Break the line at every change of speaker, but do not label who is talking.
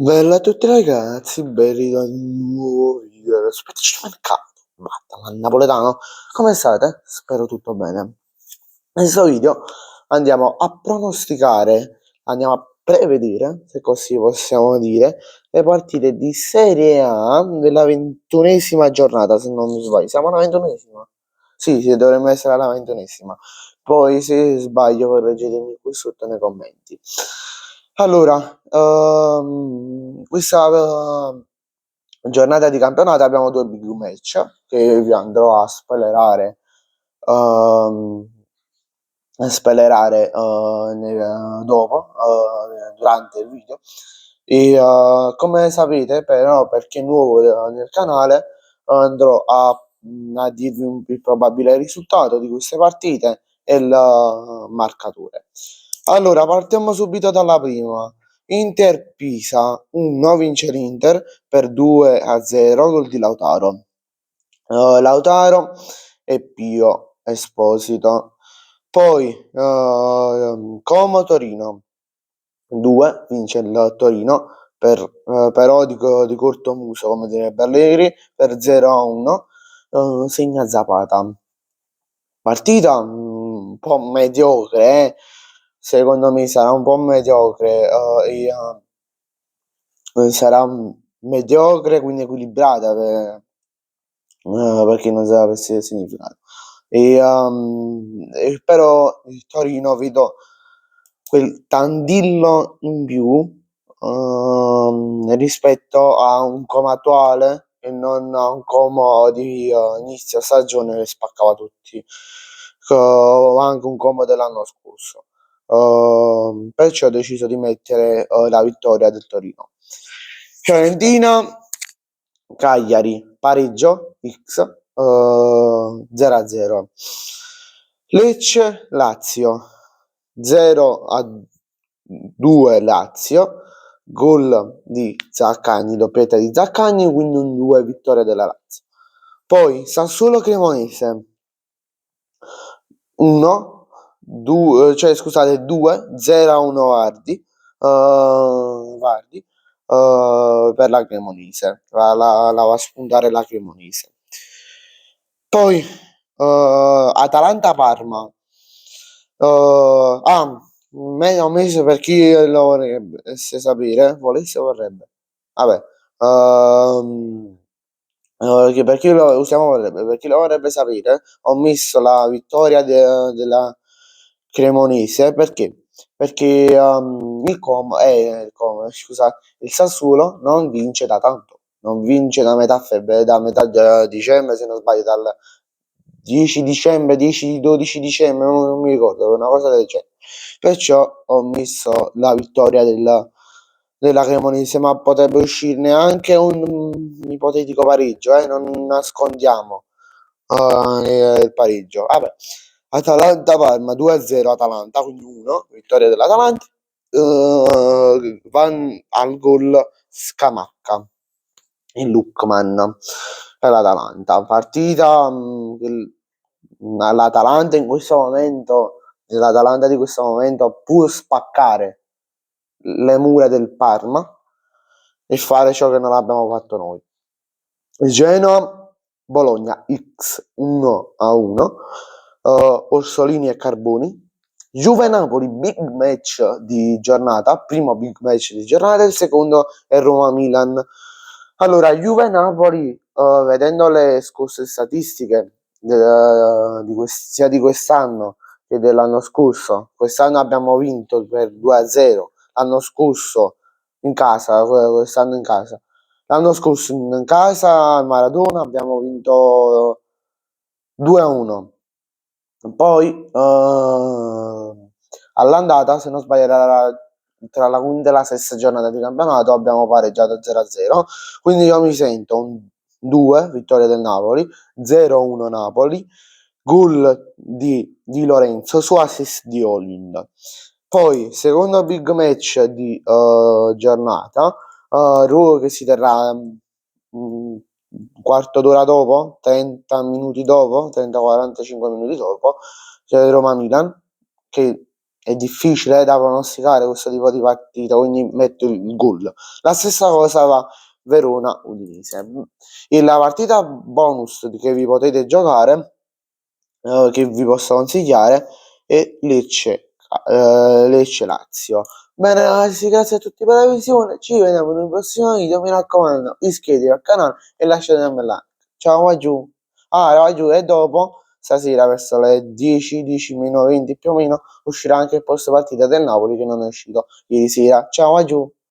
Bella a tutti ragazzi, belli da un nuovo video. Aspetta, c'è mancato. Batta, ma il napoletano, come state? Spero tutto bene. In questo video andiamo a pronosticare, andiamo a prevedere, se così possiamo dire, le partite di Serie A della 21esima giornata, se non mi sbaglio. Siamo alla 21esima? Sì, sì, dovremmo essere alla 21esima. Poi se sbaglio correggetemi qui sotto nei commenti. Allora, questa giornata di campionato abbiamo due big match che vi andrò ehm, a spoilerare dopo, durante il video. E come sapete, però, per chi è nuovo nel canale, andrò a dirvi il probabile risultato di queste partite e il marcatore. Allora, partiamo subito dalla prima. Inter-Pisa 1, vince l'Inter per 2-0, gol di Lautaro. Lautaro e Pio Esposito. Poi Como-Torino 2, vince il Torino però di corto muso, come direbbe Allegri, per 0-1, segna Zapata. Partita un po' mediocre, secondo me sarà un po' mediocre, sarà mediocre, quindi equilibrata per chi non sapesse il significato. Però il Torino vedo quel tandillo in più rispetto a un Como attuale e non a un Como di inizio stagione che spaccava tutti, o anche un Como dell'anno scorso. Perciò ho deciso di mettere la vittoria del Torino. Fiorentina, Cagliari, pareggio X 0-0. Lecce, Lazio 0-2 Lazio, gol di Zaccagni, doppietta di Zaccagni, quindi un 2 vittoria della Lazio. Poi Sassuolo Cremonese 1, 2, cioè scusate 2, 0-1 Vardi, per la Cremonese, la va a spuntare la Cremonese. Poi Atalanta-Parma. Me ho messo per chi lo volesse sapere, volesse vorrebbe. Vabbè, per chi lo usiamo vorrebbe, per chi lo vorrebbe sapere, ho messo la vittoria della Cremonese perché? Perché scusa, il Sassuolo non vince da tanto, non vince da metà febbraio, da metà dicembre, se non sbaglio, dal 10 dicembre, 10-12 dicembre, non mi ricordo, una cosa del genere. Perciò ho messo la vittoria della Cremonese, ma potrebbe uscirne anche un ipotetico pareggio, non nascondiamo il pareggio. Vabbè. Atalanta-Parma 2-0 Atalanta, quindi 1, vittoria dell'Atalanta. Van al gol Scamacca, il Lookman per l'Atalanta. Partita l'Atalanta in questo momento, l'Atalanta di questo momento può spaccare le mura del Parma e fare ciò che non abbiamo fatto noi. Genoa Bologna X 1-1, Orsolini e Carboni. Juve Napoli, big match di giornata, primo big match di giornata, il secondo è Roma Milan. Allora, Juve Napoli, vedendo le scorse statistiche sia di quest'anno che dell'anno scorso, quest'anno abbiamo vinto per 2-0, l'anno scorso in casa, quest'anno in casa. L'anno scorso in casa al Maradona abbiamo vinto 2-1. Poi all'andata, se non sbaglio, tra la quinta e la sesta giornata di campionato abbiamo pareggiato 0-0. Quindi io mi sento un 2, vittoria del Napoli, 0-1 Napoli, gol di Lorenzo su assist di Holind. Poi, secondo big match di giornata, che si terrà un quarto d'ora dopo, 30 minuti dopo, 30-45 minuti dopo, c'è Roma-Milan, che è difficile da pronosticare questo tipo di partita, quindi metto il gol. La stessa cosa va Verona-Udinese. La partita bonus che vi potete giocare, che vi posso consigliare, è Lecce-Lazio. Bene ragazzi, grazie a tutti per la visione, ci vediamo nel prossimo video, mi raccomando iscrivetevi al canale e lasciate un bel like. Ciao, va giù. Va giù, e dopo stasera verso le 10 meno 20 più o meno uscirà anche il post partita del Napoli che non è uscito ieri sera. Ciao, va giù.